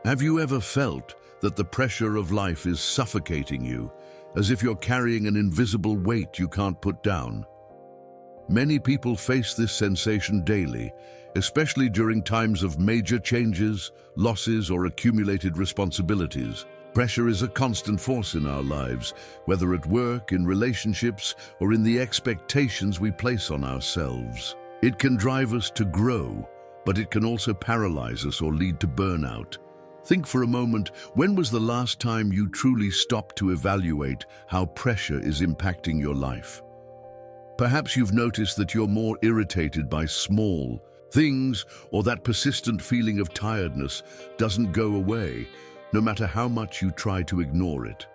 Have you ever felt that the pressure of life is suffocating you, as if you're carrying an invisible weight you can't put down? Many people face this sensation daily, especially during times of major changes, losses, or accumulated responsibilities. Pressure is a constant force in our lives, whether at work, in relationships, or in the expectations we place on ourselves. It can drive us to grow, but it can also paralyze us or lead to burnout. Think for a moment, when was the last time you truly stopped to evaluate how pressure is impacting your life? Perhaps you've noticed that you're more irritated by small things, or that persistent feeling of tiredness doesn't go away, no matter how much you try to ignore it.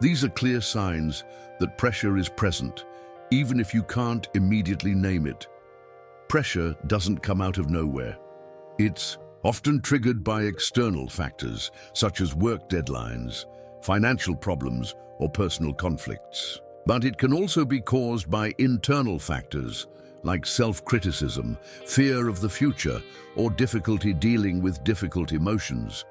These are clear signs that pressure is present, even if you can't immediately name it. Pressure doesn't come out of nowhere. It's often triggered by external factors, such as work deadlines, financial problems, or personal conflicts. But it can also be caused by internal factors, like self-criticism, fear of the future, or difficulty dealing with difficult emotions.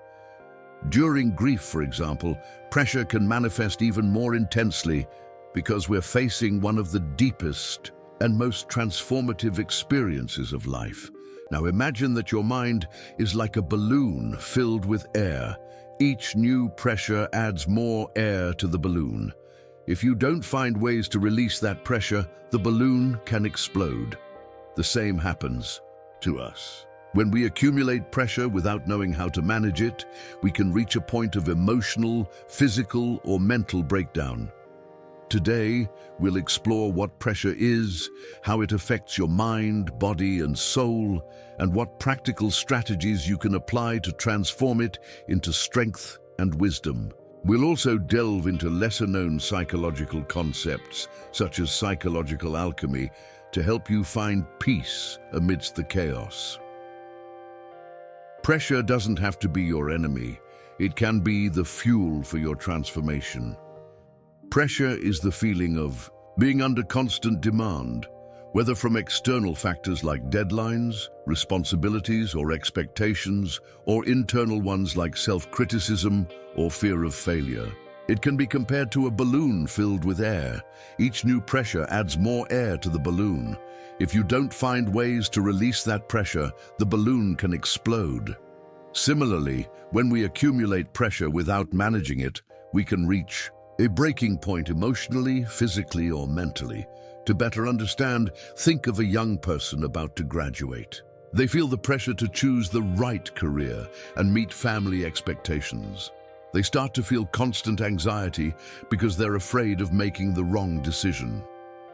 During grief, for example, pressure can manifest even more intensely because we're facing one of the deepest and most transformative experiences of life. Now imagine that your mind is like a balloon filled with air. Each new pressure adds more air to the balloon. If you don't find ways to release that pressure, the balloon can explode. The same happens to us. When we accumulate pressure without knowing how to manage it, we can reach a point of emotional, physical, or mental breakdown. Today, we'll explore what pressure is, how it affects your mind, body, and soul, and what practical strategies you can apply to transform it into strength and wisdom. We'll also delve into lesser-known psychological concepts, such as psychological alchemy, to help you find peace amidst the chaos. Pressure doesn't have to be your enemy. It can be the fuel for your transformation. Pressure is the feeling of being under constant demand, whether from external factors like deadlines, responsibilities, or expectations, or internal ones like self-criticism or fear of failure. It can be compared to a balloon filled with air. Each new pressure adds more air to the balloon. If you don't find ways to release that pressure, the balloon can explode. Similarly, when we accumulate pressure without managing it, we can reach a breaking point emotionally, physically, or mentally. To better understand, think of a young person about to graduate. They feel the pressure to choose the right career and meet family expectations. They start to feel constant anxiety because they're afraid of making the wrong decision.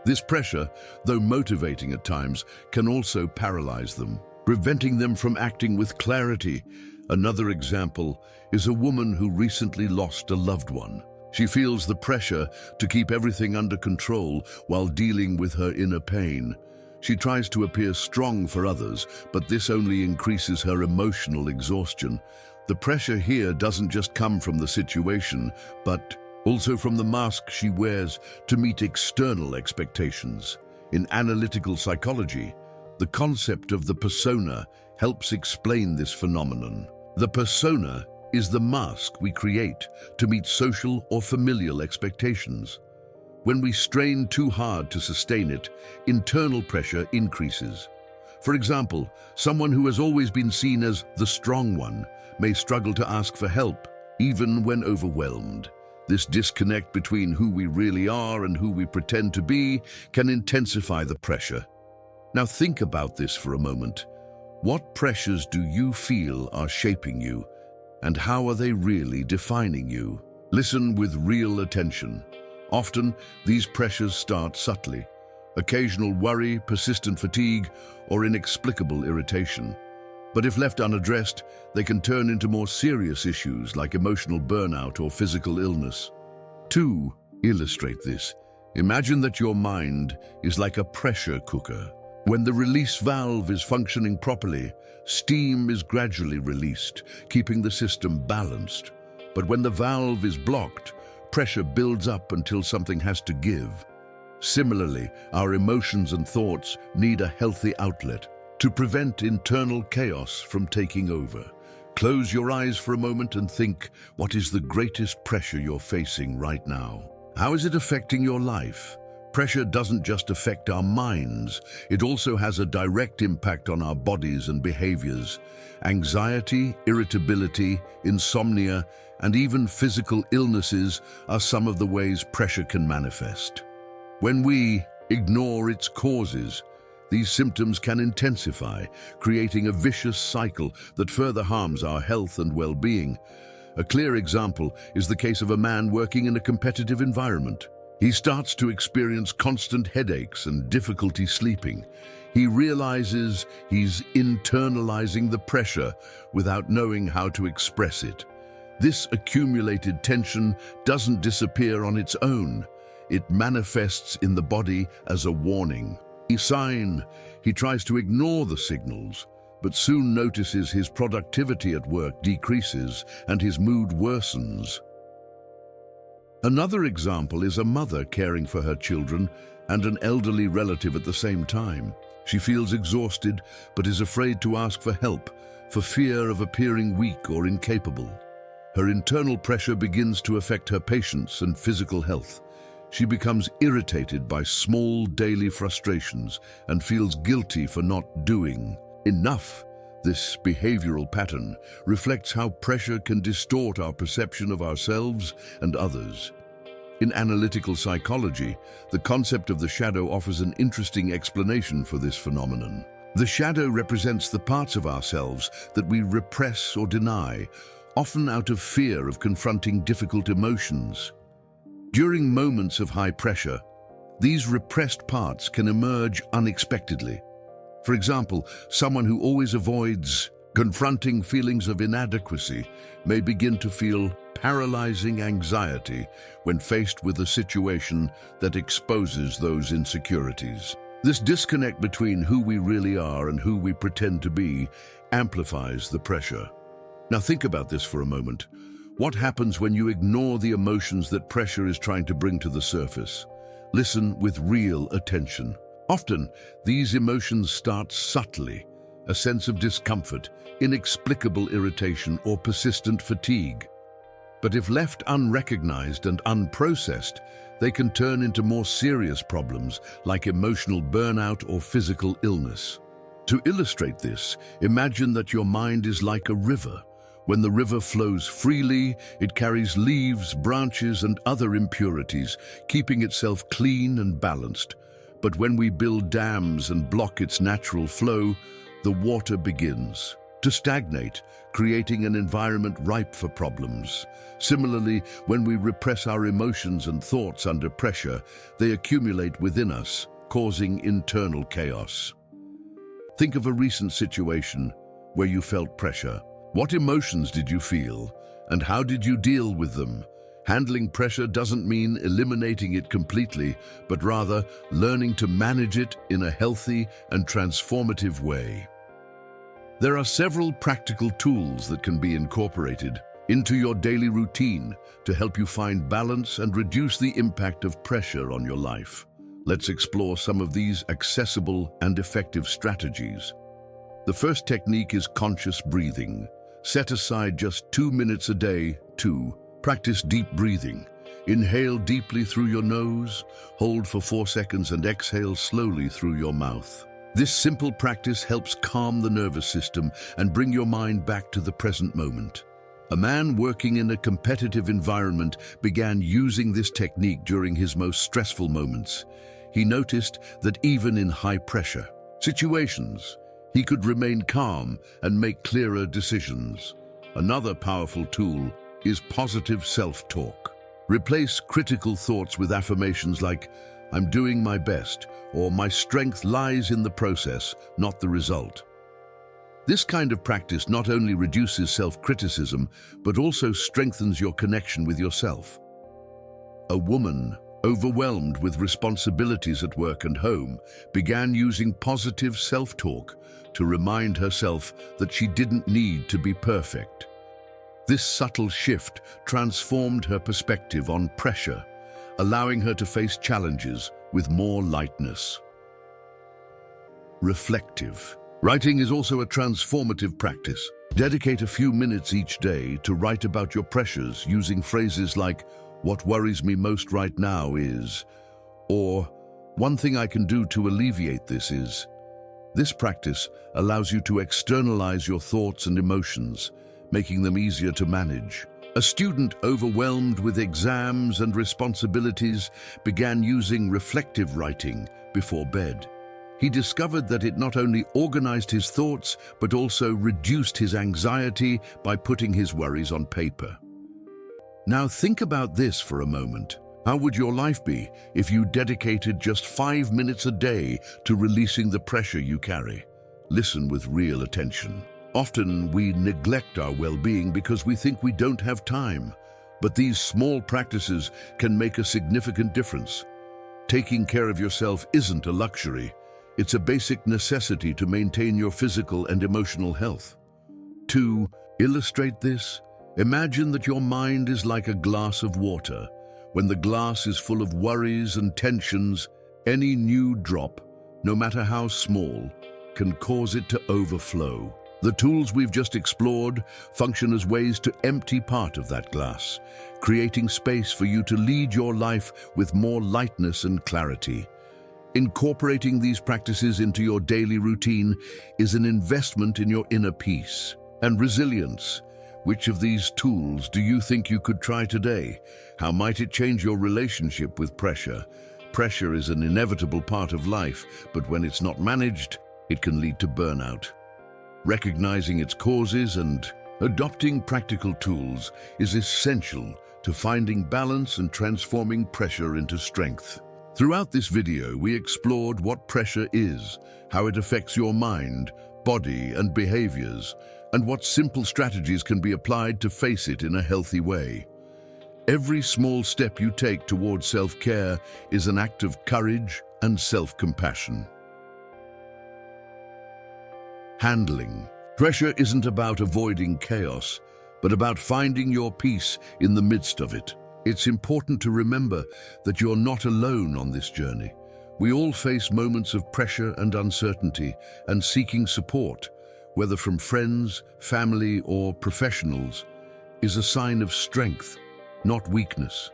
This pressure, though motivating at times, can also paralyze them, preventing them from acting with clarity. Another example is a woman who recently lost a loved one. She feels the pressure to keep everything under control while dealing with her inner pain. She tries to appear strong for others, but this only increases her emotional exhaustion. The pressure here doesn't just come from the situation, but also from the mask she wears to meet external expectations. In analytical psychology, the concept of the persona helps explain this phenomenon. The persona is the mask we create to meet social or familial expectations. When we strain too hard to sustain it, internal pressure increases. For example, someone who has always been seen as the strong one may struggle to ask for help, even when overwhelmed. This disconnect between who we really are and who we pretend to be can intensify the pressure. Now think about this for a moment. What pressures do you feel are shaping you, and how are they really defining you? Listen with real attention. Often, these pressures start subtly. Occasional worry, persistent fatigue, or inexplicable irritation. But if left unaddressed, they can turn into more serious issues like emotional burnout or physical illness. To illustrate this, imagine that your mind is like a pressure cooker. When the release valve is functioning properly, steam is gradually released, keeping the system balanced. But when the valve is blocked, pressure builds up until something has to give. Similarly, our emotions and thoughts need a healthy outlet to prevent internal chaos from taking over. Close your eyes for a moment and think, what is the greatest pressure you're facing right now? How is it affecting your life? Pressure doesn't just affect our minds, it also has a direct impact on our bodies and behaviors. Anxiety, irritability, insomnia, and even physical illnesses are some of the ways pressure can manifest. When we ignore its causes, these symptoms can intensify, creating a vicious cycle that further harms our health and well-being. A clear example is the case of a man working in a competitive environment. He starts to experience constant headaches and difficulty sleeping. He realizes he's internalizing the pressure without knowing how to express it. This accumulated tension doesn't disappear on its own. It manifests in the body as a warning. A sign. He tries to ignore the signals, but soon notices his productivity at work decreases and his mood worsens. Another example is a mother caring for her children and an elderly relative at the same time. She feels exhausted but is afraid to ask for help for fear of appearing weak or incapable. Her internal pressure begins to affect her patience and physical health. She becomes irritated by small daily frustrations and feels guilty for not doing enough. This behavioral pattern reflects how pressure can distort our perception of ourselves and others. In analytical psychology, the concept of the shadow offers an interesting explanation for this phenomenon. The shadow represents the parts of ourselves that we repress or deny, often out of fear of confronting difficult emotions. During moments of high pressure, these repressed parts can emerge unexpectedly. For example, someone who always avoids confronting feelings of inadequacy may begin to feel paralyzing anxiety when faced with a situation that exposes those insecurities. This disconnect between who we really are and who we pretend to be amplifies the pressure. Now think about this for a moment. What happens when you ignore the emotions that pressure is trying to bring to the surface? Listen with real attention. Often, these emotions start subtly, a sense of discomfort, inexplicable irritation, or persistent fatigue. But if left unrecognized and unprocessed, they can turn into more serious problems like emotional burnout or physical illness. To illustrate this, imagine that your mind is like a river. When the river flows freely, it carries leaves, branches, and other impurities, keeping itself clean and balanced. But when we build dams and block its natural flow, the water begins to stagnate, creating an environment ripe for problems. Similarly, when we repress our emotions and thoughts under pressure, they accumulate within us, causing internal chaos. Think of a recent situation where you felt pressure. What emotions did you feel, and how did you deal with them? Handling pressure doesn't mean eliminating it completely, but rather learning to manage it in a healthy and transformative way. There are several practical tools that can be incorporated into your daily routine to help you find balance and reduce the impact of pressure on your life. Let's explore some of these accessible and effective strategies. The first technique is conscious breathing. Set aside just 2 minutes a day to practice deep breathing. Inhale deeply through your nose, hold for 4 seconds and exhale slowly through your mouth. This simple practice helps calm the nervous system and bring your mind back to the present moment. A man working in a competitive environment began using this technique during his most stressful moments. He noticed that even in high-pressure situations, he could remain calm and make clearer decisions. Another powerful tool is positive self-talk. Replace critical thoughts with affirmations like, "I'm doing my best," or "My strength lies in the process, not the result." This kind of practice not only reduces self-criticism, but also strengthens your connection with yourself. A woman, overwhelmed with responsibilities at work and home, began using positive self-talk to remind herself that she didn't need to be perfect. This subtle shift transformed her perspective on pressure, allowing her to face challenges with more lightness. Reflective. Writing is also a transformative practice. Dedicate a few minutes each day to write about your pressures using phrases like, "What worries me most right now is," or "One thing I can do to alleviate this is." This practice allows you to externalize your thoughts and emotions, making them easier to manage. A student overwhelmed with exams and responsibilities began using reflective writing before bed. He discovered that it not only organized his thoughts, but also reduced his anxiety by putting his worries on paper. Now think about this for a moment. How would your life be if you dedicated just 5 minutes a day to releasing the pressure you carry? Listen with real attention. Often we neglect our well-being because we think we don't have time, but these small practices can make a significant difference. Taking care of yourself isn't a luxury. It's a basic necessity to maintain your physical and emotional health. To illustrate this, imagine that your mind is like a glass of water. When the glass is full of worries and tensions, any new drop, no matter how small, can cause it to overflow. The tools we've just explored function as ways to empty part of that glass, creating space for you to lead your life with more lightness and clarity. Incorporating these practices into your daily routine is an investment in your inner peace and resilience. Which of these tools do you think you could try today? How might it change your relationship with pressure? Pressure is an inevitable part of life, but when it's not managed, it can lead to burnout. Recognizing its causes and adopting practical tools is essential to finding balance and transforming pressure into strength. Throughout this video, we explored what pressure is, how it affects your mind, body, and behaviors, and what simple strategies can be applied to face it in a healthy way. Every small step you take towards self-care is an act of courage and self-compassion. Handling. Pressure isn't about avoiding chaos, but about finding your peace in the midst of it. It's important to remember that you're not alone on this journey. We all face moments of pressure and uncertainty, and seeking support, whether from friends, family, or professionals, is a sign of strength, not weakness.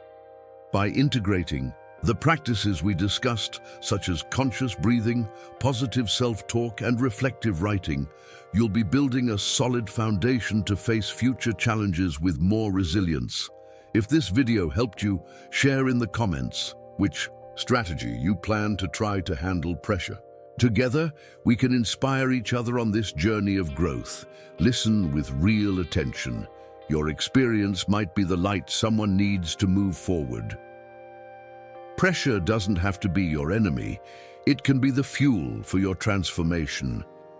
By integrating the practices we discussed, such as conscious breathing, positive self-talk, and reflective writing, you'll be building a solid foundation to face future challenges with more resilience. If this video helped you, share in the comments which strategy you plan to try to handle pressure. Together, we can inspire each other on this journey of growth. Listen with real attention. Your experience might be the light someone needs to move forward. Pressure doesn't have to be your enemy. It can be the fuel for your transformation.